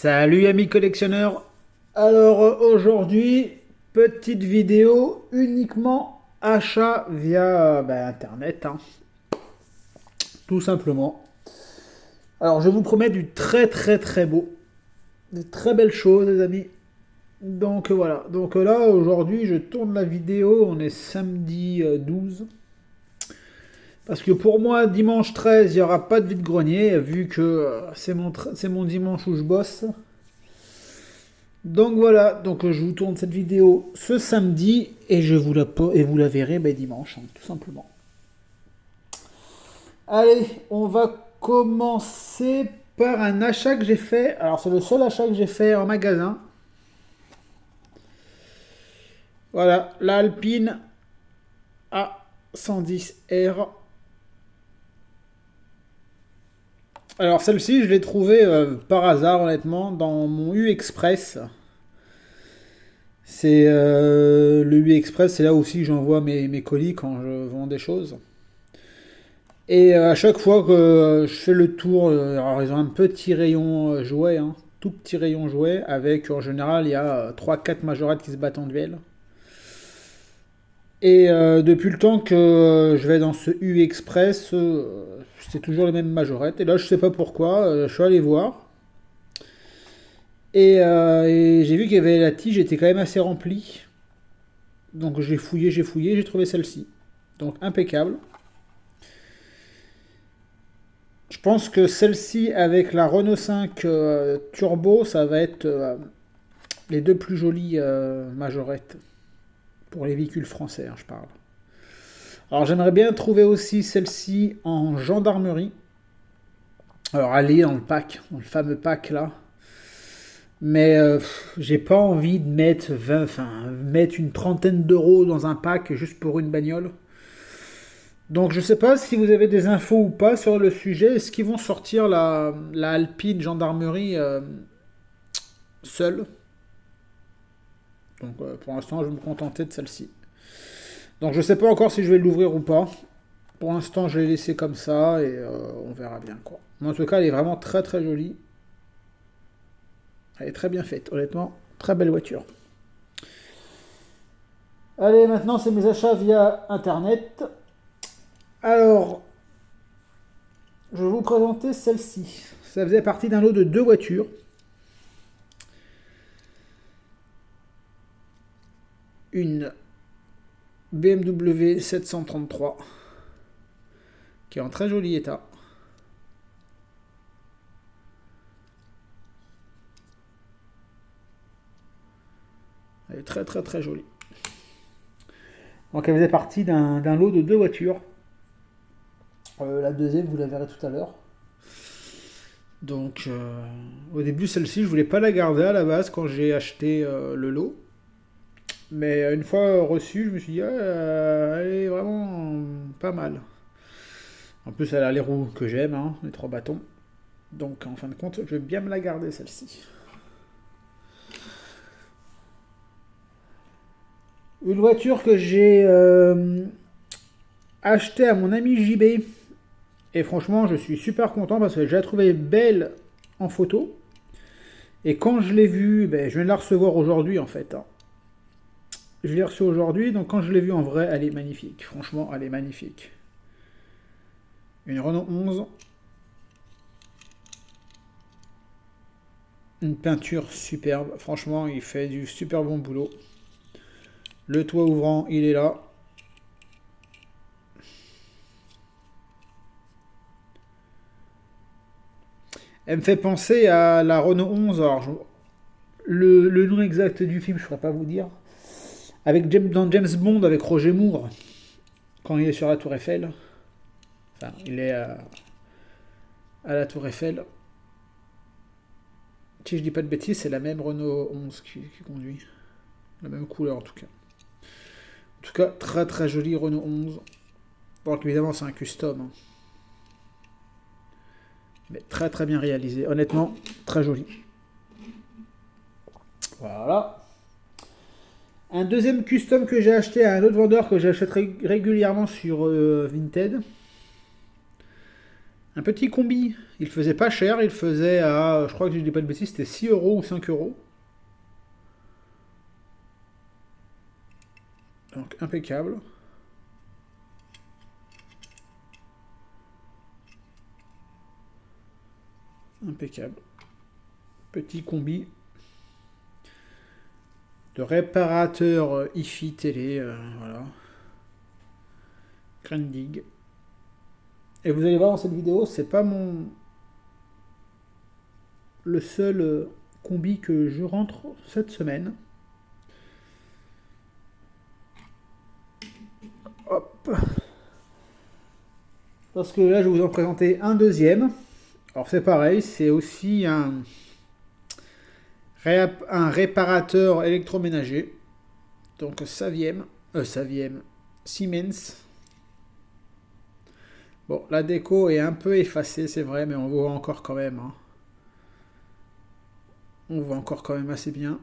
Salut amis collectionneurs. Alors aujourd'hui, petite vidéo uniquement achat via internet, hein, tout simplement. Alors je vous promets du très beau, de très belles choses les amis. Donc voilà, donc là aujourd'hui je tourne la vidéo, on est samedi 12. Parce que pour moi, dimanche 13, il n'y aura pas de vide-grenier, vu que c'est mon dimanche où je bosse. Donc voilà, donc je vous tourne cette vidéo ce samedi et vous la verrez dimanche, hein, tout simplement. Allez, on va commencer par un achat que j'ai fait. Alors c'est le seul achat que j'ai fait en magasin. Voilà, la Alpine A110R. Alors celle-ci, je l'ai trouvée par hasard, honnêtement, dans mon U-Express. C'est le U-Express, c'est là aussi que j'envoie mes colis quand je vends des choses. Et à chaque fois que je fais le tour, alors ils ont un petit rayon jouet, hein, tout petit rayon jouet, avec en général il y a 3-4 majorettes qui se battent en duel. Et depuis le temps que je vais dans ce U-Express, c'est toujours les mêmes majorettes. Et là je sais pas pourquoi, je suis allé voir. Et j'ai vu qu'il y avait la tige était quand même assez remplie. Donc j'ai fouillé, j'ai trouvé celle-ci. Donc impeccable. Je pense que celle-ci avec la Renault 5 Turbo, ça va être les deux plus jolies majorettes. Pour les véhicules français, hein, je parle. Alors j'aimerais bien trouver aussi celle-ci en gendarmerie. Alors elle est dans le pack, dans le fameux pack là. Mais j'ai pas envie de mettre une trentaine d'euros dans un pack juste pour une bagnole. Donc je sais pas si vous avez des infos ou pas sur le sujet. Est-ce qu'ils vont sortir la Alpine gendarmerie seule? Donc pour l'instant je vais me contenter de celle-ci. Donc je sais pas encore si je vais l'ouvrir ou pas. Pour l'instant je l'ai laissé comme ça et on verra bien quoi. Mais en tout cas elle est vraiment très jolie. Elle est très bien faite, honnêtement. Très belle voiture. Allez, maintenant c'est mes achats via internet. Alors, je vais vous présenter celle-ci. Ça faisait partie d'un lot de deux voitures. Une BMW 733 qui est en très joli état. Elle est très jolie. Donc elle faisait partie d'un lot de deux voitures. La deuxième, vous la verrez tout à l'heure. Donc au début, celle-ci, je voulais pas la garder à la base quand j'ai acheté le lot. Mais une fois reçue, je me suis dit, elle est vraiment pas mal. En plus, elle a les roues que j'aime, hein, les trois bâtons. Donc en fin de compte, je vais bien me la garder celle-ci. Une voiture que j'ai achetée à mon ami JB. Et franchement, je suis super content parce que je l'ai trouvée belle en photo. Et quand je l'ai vue, je viens de la recevoir aujourd'hui en fait, hein. Je l'ai reçue aujourd'hui, donc quand je l'ai vue en vrai, elle est magnifique. Franchement, elle est magnifique. Une Renault 11. Une peinture superbe. Franchement, il fait du super bon boulot. Le toit ouvrant, il est là. Elle me fait penser à la Renault 11. Alors, le nom exact du film, je ne pourrais pas vous dire. Dans James Bond, avec Roger Moore, quand il est sur la Tour Eiffel. Enfin, il est à la Tour Eiffel. Si je dis pas de bêtises, c'est la même Renault 11 qui conduit. La même couleur en tout cas. En tout cas, très jolie Renault 11. Donc évidemment, c'est un custom, hein. Mais très bien réalisé. Honnêtement, très joli. Voilà. Un deuxième custom que j'ai acheté à un autre vendeur que j'achète régulièrement sur Vinted. Un petit combi. Il faisait pas cher, il faisait à, je crois que je dis pas de bêtises, c'était 6 euros ou 5 euros. Donc impeccable. Impeccable. Petit combi de réparateur hi-fi télé. Voilà. Grandig. Et vous allez voir dans cette vidéo, c'est pas le seul combi que je rentre cette semaine. Hop. Parce que là, je vais vous en présenter un deuxième. Alors c'est pareil, c'est aussi un réparateur électroménager. Donc Saviem, Siemens. Bon, la déco est un peu effacée, c'est vrai, mais on voit encore quand même. Hein. On voit encore quand même assez bien.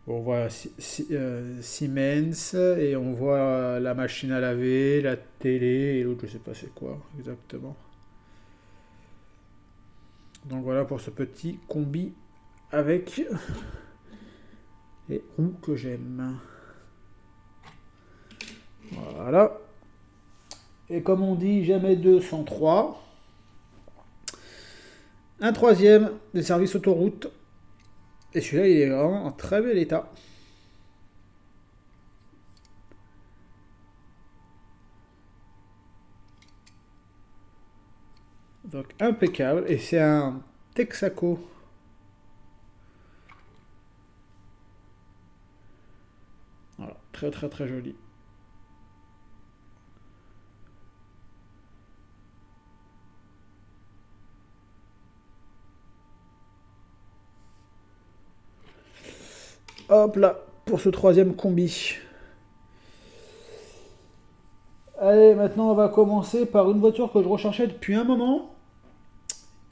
On voit Siemens et on voit la machine à laver, la télé et l'autre je sais pas c'est quoi exactement. Donc voilà pour ce petit combi avec les roues que j'aime. Voilà. Et comme on dit, jamais 2 sans 3. Un troisième des services autoroute. Et celui-là, il est vraiment en très bel état. Donc impeccable. Et c'est un Texaco. Voilà, très très très joli. Hop là, pour ce troisième combi. Allez, maintenant on va commencer par une voiture que je recherchais depuis un moment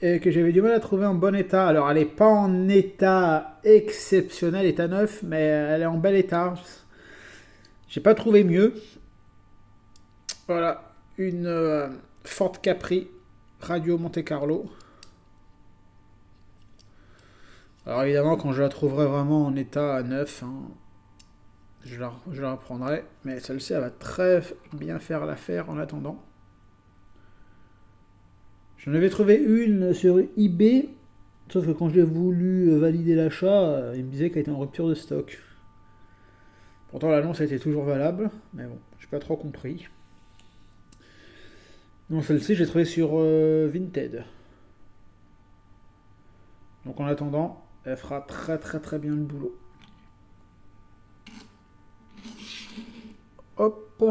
et que j'avais du mal à trouver en bon état. Alors elle n'est pas en état exceptionnel, état neuf, mais elle est en bel état. J'ai pas trouvé mieux. Voilà, une Ford Capri Radio Monte Carlo. Alors évidemment, quand je la trouverai vraiment en état neuf, hein, je la reprendrai. Mais celle-ci, elle va très bien faire l'affaire en attendant. J'en avais trouvé une sur eBay, sauf que quand j'ai voulu valider l'achat, il me disait qu'elle était en rupture de stock. Pourtant, l'annonce était toujours valable, mais bon, j'ai pas trop compris. Non, celle-ci, j'ai trouvé sur Vinted. Donc en attendant, elle fera très très très bien le boulot. Hop.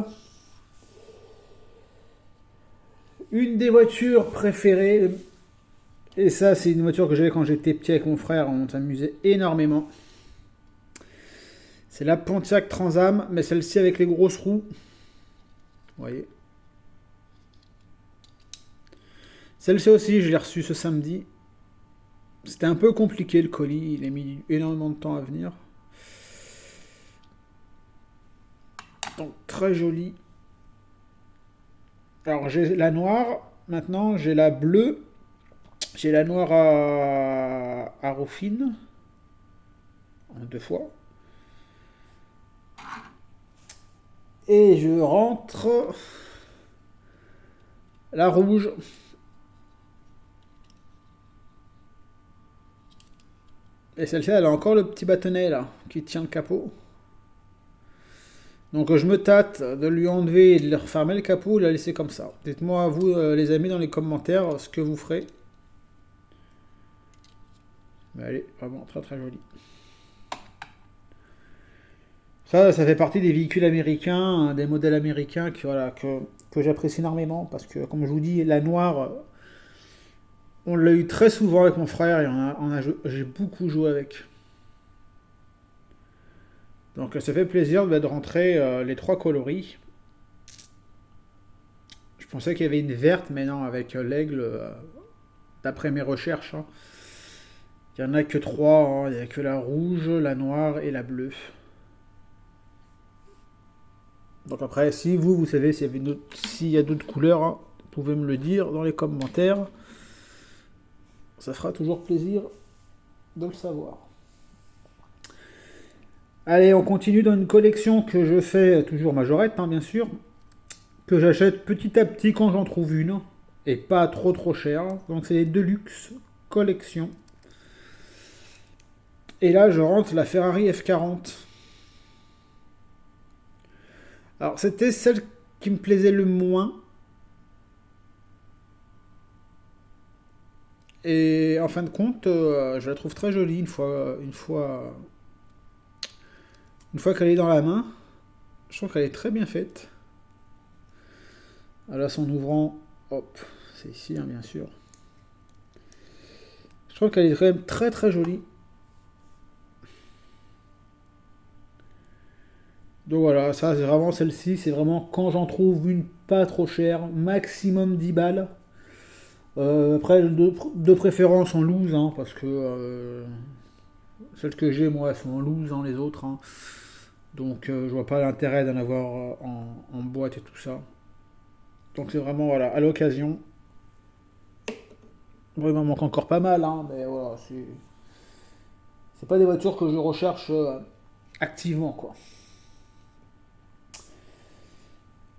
Une des voitures préférées, et ça c'est une voiture que j'avais quand j'étais petit avec mon frère, on s'amusait énormément. C'est la Pontiac Transam, mais celle-ci avec les grosses roues. Vous voyez. Celle-ci aussi, je l'ai reçue ce samedi. C'était un peu compliqué le colis, il a mis énormément de temps à venir. Donc très joli. Alors j'ai la noire, maintenant j'ai la bleue, j'ai la noire à Rufine, en 2 fois. Et je rentre la rouge. Et celle-ci, elle a encore le petit bâtonnet là, qui tient le capot. Donc je me tâte de lui enlever et de lui refermer le capot ou de la laisser comme ça. Dites-moi vous les amis dans les commentaires ce que vous ferez. Mais elle est vraiment très très jolie. Ça fait partie des véhicules américains, des modèles américains que j'apprécie énormément parce que comme je vous dis, la noire, on l'a eu très souvent avec mon frère et j'ai beaucoup joué avec. Donc ça fait plaisir de rentrer les 3 coloris. Je pensais qu'il y avait une verte, mais non, avec l'aigle, d'après mes recherches, hein, il n'y en a que 3, hein, il n'y a que la rouge, la noire et la bleue. Donc après, si vous savez s'il y a d'autres couleurs, hein, vous pouvez me le dire dans les commentaires. Ça fera toujours plaisir de le savoir. Allez, on continue dans une collection que je fais, toujours majorette, hein, bien sûr, que j'achète petit à petit quand j'en trouve une, et pas trop cher. Donc c'est les Deluxe collection. Et là, je rentre la Ferrari F40. Alors, c'était celle qui me plaisait le moins. Et en fin de compte, je la trouve très jolie une fois qu'elle est dans la main. Je trouve qu'elle est très bien faite. Là, son ouvrant, hop, c'est ici, hein, bien sûr. Je trouve qu'elle est quand même très jolie. Donc voilà, ça c'est vraiment celle-ci, c'est vraiment quand j'en trouve une pas trop chère, maximum 10 balles. Après, de préférence en loose, hein, parce que celles que j'ai, moi, elles sont en loose, hein, les autres. Hein. Donc je vois pas l'intérêt d'en avoir en boîte et tout ça. Donc c'est vraiment, voilà, à l'occasion. Bon, il m'en manque encore pas mal, hein, mais voilà, c'est pas des voitures que je recherche activement, quoi.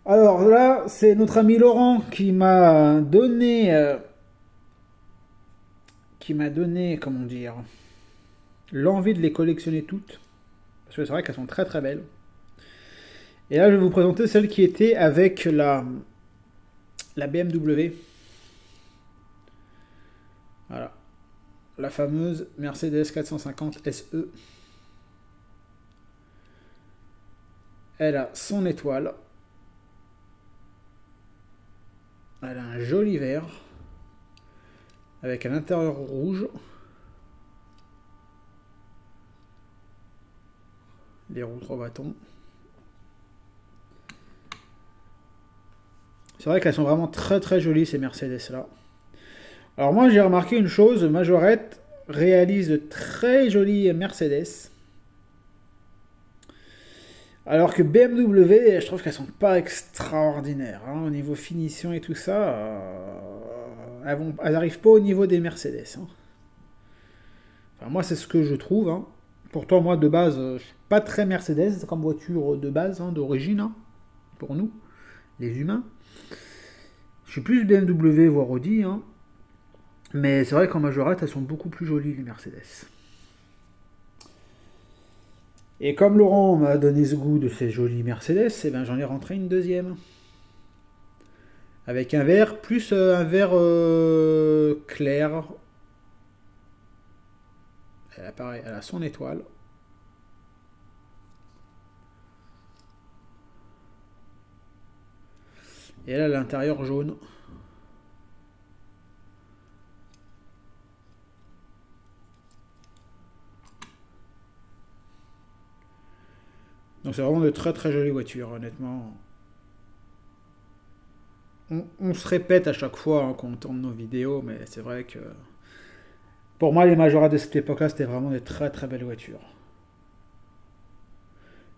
Alors là, c'est notre ami Laurent qui m'a donné, comment dire, l'envie de les collectionner toutes. Parce que c'est vrai qu'elles sont très belles. Et là, je vais vous présenter celle qui était avec la BMW. Voilà. La fameuse Mercedes 450 SE. Elle a son étoile. Elle a un joli vert. Avec un intérieur rouge. Les roues 3 bâtons. C'est vrai qu'elles sont vraiment très jolies ces Mercedes là. Alors moi j'ai remarqué une chose, Majorette réalise de très jolies Mercedes. Alors que BMW, je trouve qu'elles sont pas extraordinaires. Hein, au niveau finition et tout ça, elles n'arrivent pas au niveau des Mercedes. Hein. Enfin, moi c'est ce que je trouve. Hein. Pourtant moi de base, je suis pas très Mercedes comme voiture de base, hein, d'origine, hein, pour nous, les humains. Je suis plus BMW voire Audi. Hein. Mais c'est vrai qu'en majorette, elles sont beaucoup plus jolies, les Mercedes. Et comme Laurent m'a donné ce goût de ces jolies Mercedes, eh ben, j'en ai rentré une deuxième. Avec un vert, plus un vert clair. Elle a, pareil, elle a son étoile. Et elle a l'intérieur jaune. Donc c'est vraiment de très jolies voitures, honnêtement. On se répète à chaque fois hein, quand on tourne nos vidéos, mais c'est vrai que pour moi, les Majora de cette époque-là, c'était vraiment des très belles voitures.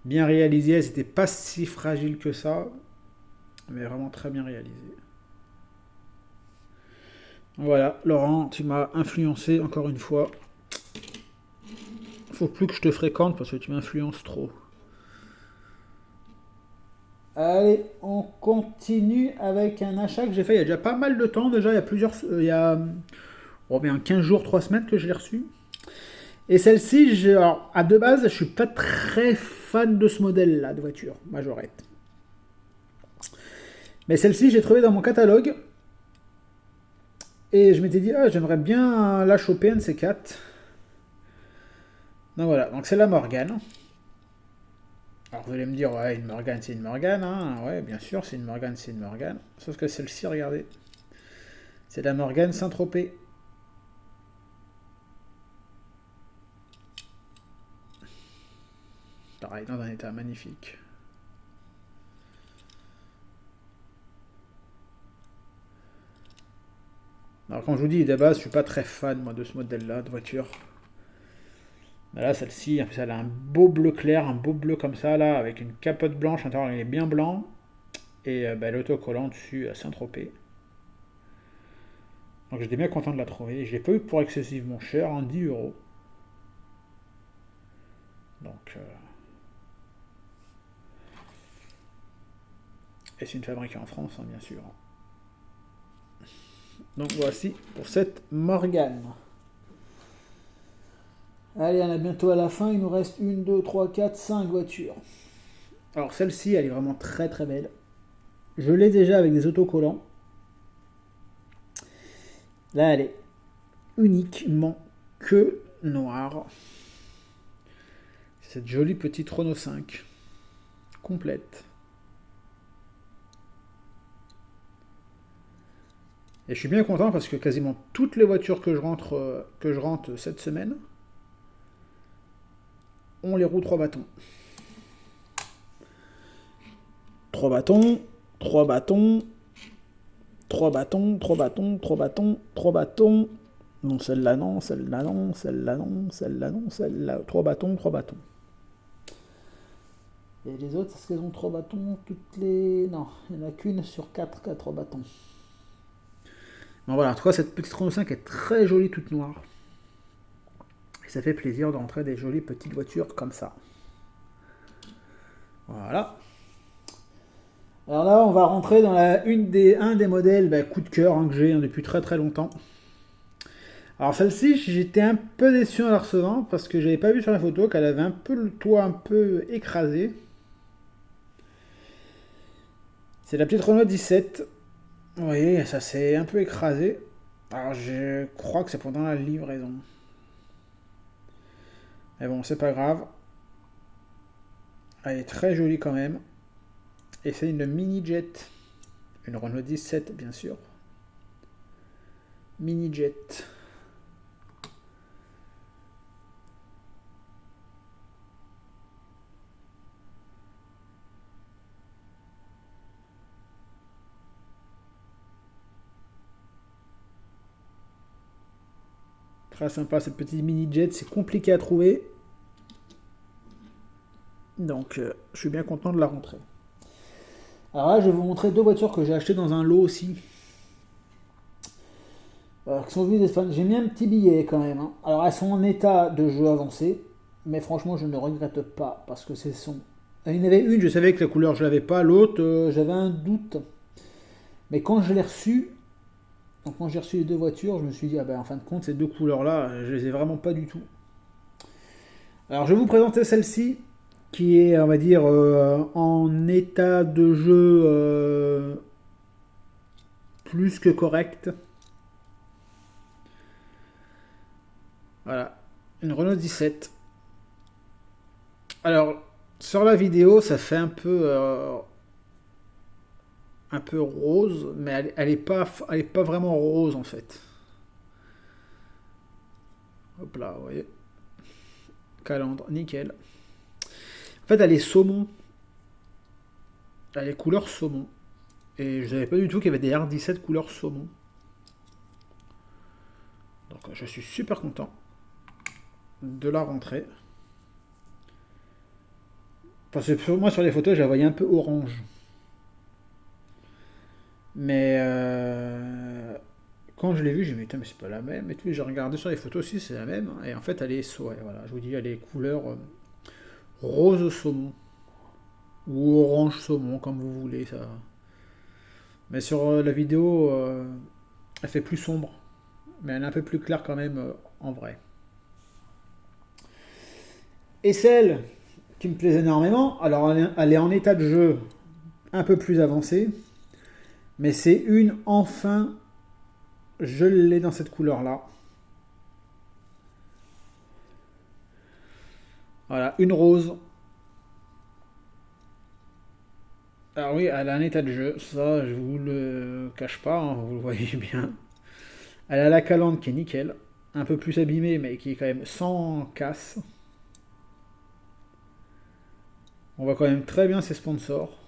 Bien réalisées, elles n'étaient pas si fragiles que ça, mais vraiment très bien réalisées. Voilà, Laurent, tu m'as influencé encore une fois. Faut plus que je te fréquente parce que tu m'influences trop. Allez, on continue avec un achat que j'ai fait il y a déjà pas mal de temps. Déjà, il y a bien 15 jours, 3 semaines que je l'ai reçu. Et celle-ci, alors, à deux bases, je suis pas très fan de ce modèle-là de voiture, Majorette. Mais celle-ci, j'ai trouvé dans mon catalogue. Et je m'étais dit, ah, j'aimerais bien la choper, un de ces quatre. Donc voilà, donc c'est la Morgane. Alors vous allez me dire, ouais, une Morgane, c'est une Morgane. Hein. Ouais, bien sûr, c'est une Morgane, c'est une Morgane. Sauf que celle-ci, regardez. C'est la Morgane Saint-Tropez. Pareil, dans un état magnifique. Alors quand je vous dis de base, je suis pas très fan moi de ce modèle-là de voiture. Bah là, celle-ci, en plus, elle a un beau bleu clair, un beau bleu comme ça, là, avec une capote blanche. À l'intérieur, il est bien blanc. Et bah, l'autocollant dessus, Saint-Tropez. Donc j'étais bien content de la trouver. Je l'ai pas eu pour excessivement cher, en 10 euros. Donc, et c'est une fabriquée en France, hein, bien sûr. Donc voici pour cette Morgane. Allez, on est bientôt à la fin. Il nous reste 1, 2, 3, 4, 5 voitures. Alors celle-ci, elle est vraiment très très belle. Je l'ai déjà avec des autocollants. Là, elle est uniquement que noire. C'est cette jolie petite Renault 5 complète. Et je suis bien content parce que quasiment toutes les voitures que je rentre cette semaine ont les roues 3 bâtons. 3 bâtons, 3 bâtons, 3 bâtons, 3 bâtons, 3 bâtons, 3 bâtons. Non, celle-là non, celle-là non, celle-là non, celle-là non, celle-là. 3 bâtons, 3 bâtons. Et les autres, est-ce qu'elles ont 3 bâtons toutes les... Non, il n'y en a qu'une sur 4 qui a 3 bâtons. Bon voilà, en tout cas, cette petite Renault 5 est très jolie, toute noire. Et ça fait plaisir de rentrer des jolies petites voitures comme ça. Voilà. Alors là, on va rentrer dans un des modèles coup de cœur que j'ai depuis très très longtemps. Alors celle-ci, j'étais un peu déçu en la recevant parce que j'avais pas vu sur la photo qu'elle avait un peu le toit un peu écrasé. C'est la petite Renault 17. Vous voyez, ça s'est un peu écrasé. Alors je crois que c'est pendant la livraison. Mais bon, c'est pas grave. Elle est très jolie quand même. Et c'est une mini jet. Une Renault 17 bien sûr. Mini jet. Très sympa cette petite mini jet, c'est compliqué à trouver. Donc je suis bien content de la rentrer. Alors là je vais vous montrer deux voitures que j'ai achetées dans un lot aussi. Qui sont venues d'Espagne. J'ai mis un petit billet quand même. Hein. Alors elles sont en état de jeu avancé. Mais franchement je ne regrette pas. Parce que c'est son... Il y en avait une, je savais que la couleur je l'avais pas. L'autre, j'avais un doute. Mais quand je l'ai reçue, donc quand j'ai reçu les deux voitures, je me suis dit, ah ben en fin de compte, ces deux couleurs-là, je les ai vraiment pas du tout. Alors je vais vous présenter celle-ci, qui est, on va dire, en état de jeu plus que correct. Voilà, une Renault 17. Alors, sur la vidéo, ça fait un peu rose, mais elle est pas vraiment rose en fait. Hop là, vous voyez. Calandre, nickel. En fait, elle est saumon. Elle est couleur saumon. Et je savais pas du tout qu'il y avait des R17 couleur saumon. Donc je suis super content de la rentrée. Parce que moi sur les photos, je la voyais un peu orange. Mais quand je l'ai vue, j'ai dit, putain, mais c'est pas la même. Et tout, j'ai regardé sur les photos aussi, c'est la même. Et en fait, elle est, ouais, voilà, je vous dis, elle est couleur rose saumon. Ou orange saumon, comme vous voulez. Ça. Mais sur la vidéo, elle fait plus sombre. Mais elle est un peu plus claire quand même en vrai. Et celle qui me plaît énormément, alors elle est en état de jeu un peu plus avancé. Mais c'est une, enfin, je l'ai dans cette couleur-là. Voilà, une rose. Alors oui, elle a un état de jeu, ça je vous le cache pas, hein, vous le voyez bien. Elle a la calandre qui est nickel, un peu plus abîmée mais qui est quand même sans casse. On voit quand même très bien ses sponsors.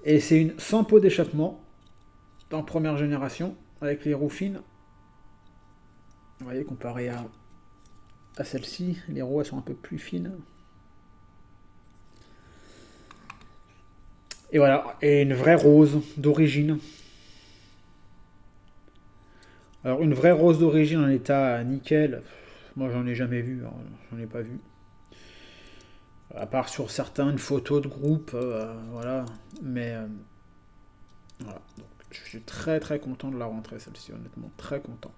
Et c'est une sans pot d'échappement, en première génération, avec les roues fines. Vous voyez, comparé à celle-ci, les roues elles sont un peu plus fines. Et voilà, et une vraie rose d'origine. Alors une vraie rose d'origine en état nickel, moi j'en ai jamais vu, hein, j'en ai pas vu. À part sur certaines photos de groupe, voilà. Mais voilà. Donc, je suis très très content de la rentrée celle-ci, honnêtement, très content.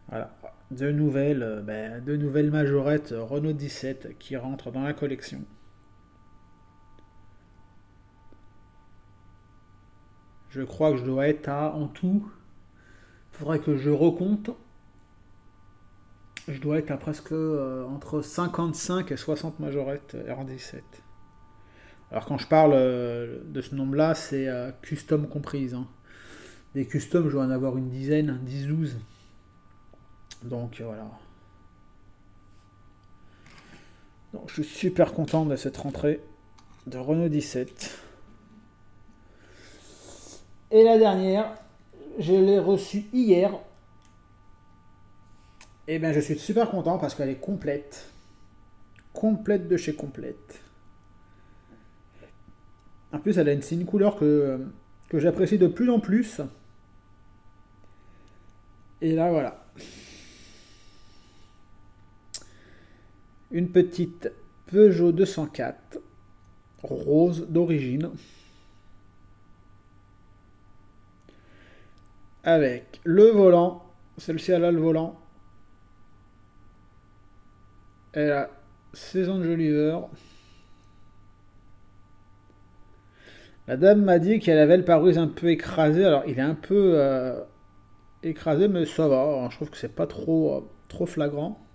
Voilà. Deux nouvelles majorettes Renault 17 qui rentrent dans la collection. Je crois que je dois être à, en tout, il faudrait que je recompte. Je dois être à presque entre 55 et 60 majorettes R17. Alors quand je parle de ce nombre-là, c'est custom comprise, hein. Des customs, je dois en avoir une dizaine, 10-12. Donc voilà. Donc, je suis super content de cette rentrée de Renault 17. Et la dernière, je l'ai reçue hier. Et bien je suis super content parce qu'elle est complète. Complète de chez complète. En plus, c'est une couleur que j'apprécie de plus en plus. Et là, voilà. Une petite Peugeot 204, rose d'origine. Avec le volant. Celle-ci, elle a le volant. Elle a saison de Joliver. La dame m'a dit qu'elle avait le pare-brise un peu écrasé. Alors, il est un peu écrasé, mais ça va. Alors, je trouve que c'est pas trop flagrant.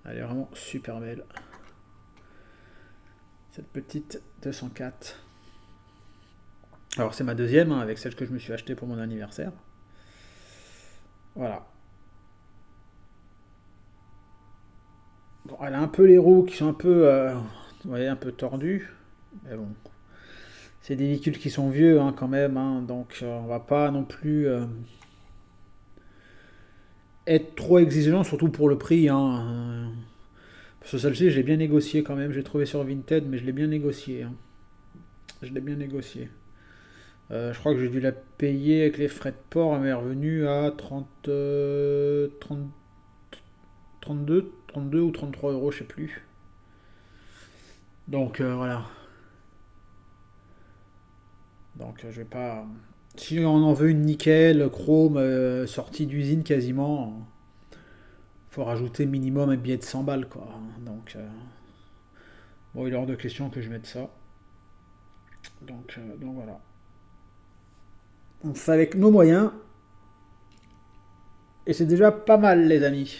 Elle est vraiment super belle. Cette petite 204. Alors, c'est ma deuxième, hein, avec celle que je me suis achetée pour mon anniversaire. Voilà. Bon, elle a un peu les roues qui sont un peu, vous voyez, un peu tordues. Mais bon, c'est des véhicules qui sont vieux hein, quand même, hein, donc on va pas non plus être trop exigeant, surtout pour le prix. Hein. Parce que celle-ci, je l'ai bien négocié quand même. J'ai trouvé sur Vinted, mais je l'ai bien négocié. Hein. Je l'ai bien négocié. Je crois que j'ai dû la payer avec les frais de port. Elle m'est revenue à 32 ou 33 euros, je sais plus. Donc voilà. Donc je vais pas. Si on en veut une nickel, chrome, sortie d'usine quasiment, faut rajouter minimum un billet de 100 balles quoi. Donc bon, il est hors de question que je mette ça. Donc voilà. On fait avec nos moyens et c'est déjà pas mal les amis.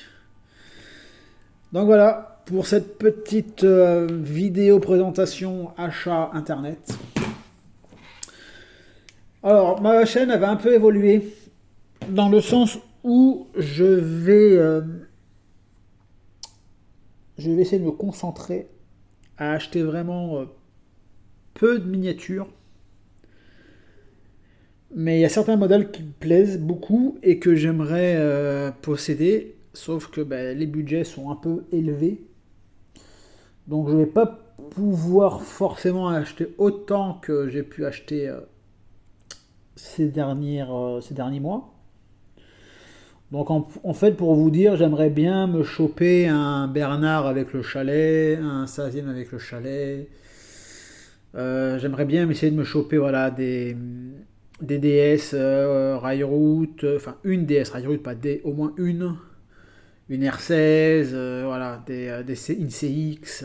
Donc voilà pour cette petite vidéo présentation achat internet. Alors ma chaîne avait un peu évolué dans le sens où je vais essayer de me concentrer à acheter vraiment peu de miniatures. Mais il y a certains modèles qui me plaisent beaucoup et que j'aimerais posséder. Sauf que ben, les budgets sont un peu élevés. Donc je ne vais pas pouvoir forcément acheter autant que j'ai pu acheter ces derniers mois. Donc en fait, pour vous dire, j'aimerais bien me choper un Bernard avec le chalet, un Sazien avec le chalet. J'aimerais bien essayer de me choper voilà, des DS Railroad, enfin une DS Railroad, pas des, au moins une R16, voilà, une CX.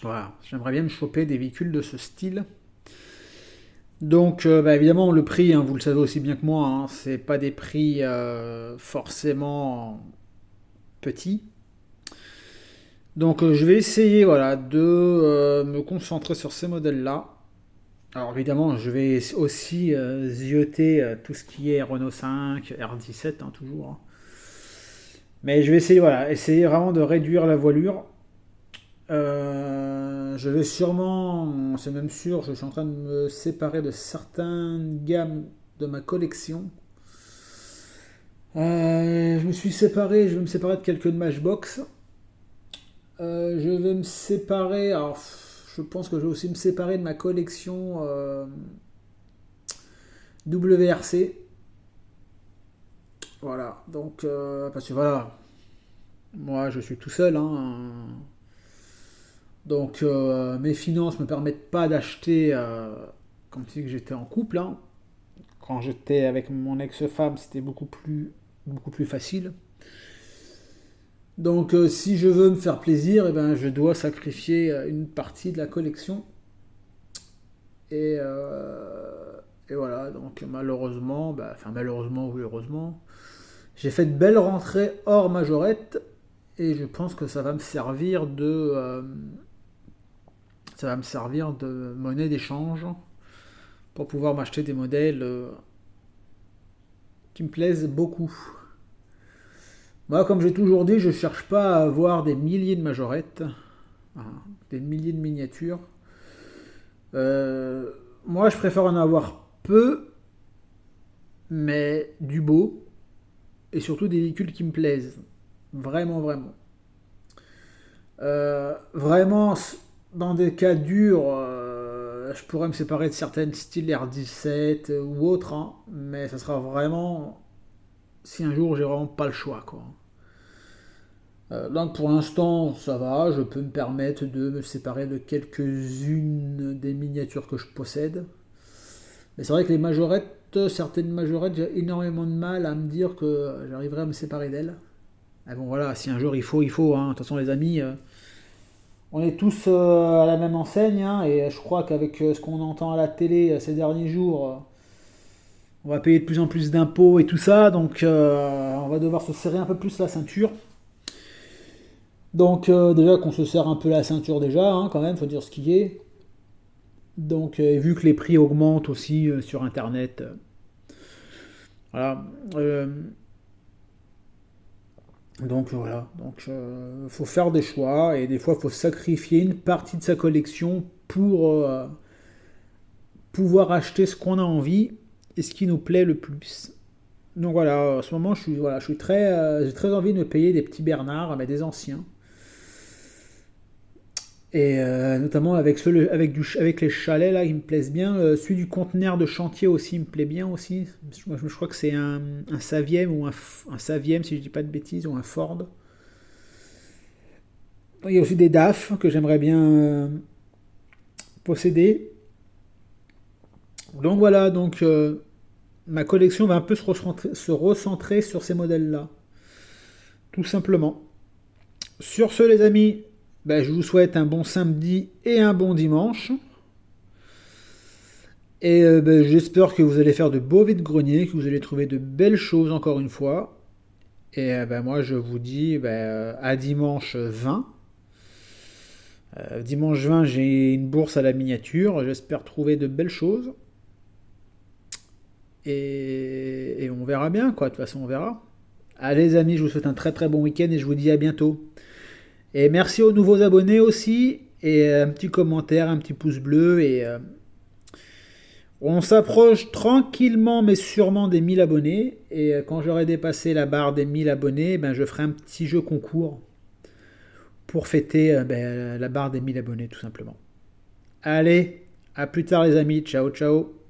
Voilà, j'aimerais bien me choper des véhicules de ce style. Donc, bah, évidemment, le prix, hein, vous le savez aussi bien que moi, hein, c'est pas des prix forcément petits. Donc, je vais essayer, voilà, de me concentrer sur ces modèles-là. Alors, évidemment, je vais aussi zioter tout ce qui est Renault 5, R17, hein, toujours. Hein. Mais je vais essayer, voilà, essayer vraiment de réduire la voilure. Je vais sûrement, c'est même sûr, je suis en train de me séparer de certaines gammes de ma collection. Je vais me séparer de quelques de Matchbox. Je vais me séparer, alors je pense que je vais aussi me séparer de ma collection WRC. Voilà, donc parce que voilà, moi je suis tout seul, hein, donc mes finances me permettent pas d'acheter comme si j'étais en couple, hein. Quand j'étais avec mon ex-femme, c'était beaucoup plus facile. Donc si je veux me faire plaisir, eh ben, je dois sacrifier une partie de la collection. Et, et voilà, donc malheureusement, bah, enfin malheureusement ou heureusement, j'ai fait de belles rentrées hors majorette et je pense que ça va me servir de monnaie d'échange pour pouvoir m'acheter des modèles qui me plaisent beaucoup. Moi, comme j'ai toujours dit, je ne cherche pas à avoir des milliers de majorettes, hein, des milliers de miniatures. Euh, Moi, je préfère en avoir peu, mais du beau, et surtout des véhicules qui me plaisent. Vraiment, vraiment. Vraiment, dans des cas durs, je pourrais me séparer de certaines styles R17 ou autres, hein, mais ça sera vraiment si un jour j'ai vraiment pas le choix, quoi. Donc pour l'instant, ça va, je peux me permettre de me séparer de quelques-unes des miniatures que je possède. Mais c'est vrai que les majorettes, certaines majorettes, j'ai énormément de mal à me dire que j'arriverai à me séparer d'elles. Mais bon voilà, si un jour il faut, hein. De toute façon les amis, on est tous à la même enseigne, hein, et je crois qu'avec ce qu'on entend à la télé ces derniers jours, on va payer de plus en plus d'impôts et tout ça, donc on va devoir se serrer un peu plus la ceinture. Donc déjà qu'on se serre un peu la ceinture déjà, hein, quand même, faut dire ce qui est. Donc vu que les prix augmentent aussi sur Internet, voilà. Euh, donc voilà, donc faut faire des choix et des fois faut sacrifier une partie de sa collection pour pouvoir acheter ce qu'on a envie et ce qui nous plaît le plus. Donc voilà, en ce moment je suis j'ai très envie de me payer des petits Bernards, mais des anciens. Et notamment avec les chalets là, ils me plaisent bien. Celui du conteneur de chantier aussi me plaît bien aussi. Je crois que c'est un Saviem ou un Saviem si je dis pas de bêtises ou un Ford. Il y a aussi des DAF que j'aimerais bien posséder. Donc voilà, donc ma collection va un peu se recentrer sur ces modèles-là, tout simplement. Sur ce les amis, ben, je vous souhaite un bon samedi et un bon dimanche. Et ben, j'espère que vous allez faire de beaux vides-greniers, que vous allez trouver de belles choses encore une fois. Et ben, moi, je vous dis ben, à dimanche 20. Dimanche 20, j'ai une bourse à la miniature. J'espère trouver de belles choses. Et on verra bien, quoi. De toute façon, on verra. Allez, les amis, je vous souhaite un très très bon week-end et je vous dis à bientôt. Et merci aux nouveaux abonnés aussi. Et un petit commentaire, un petit pouce bleu. Et on s'approche tranquillement mais sûrement des 1000 abonnés. Et quand j'aurai dépassé la barre des 1000 abonnés, ben, je ferai un petit jeu concours pour fêter ben, la barre des 1000 abonnés tout simplement. Allez, à plus tard les amis. Ciao, ciao.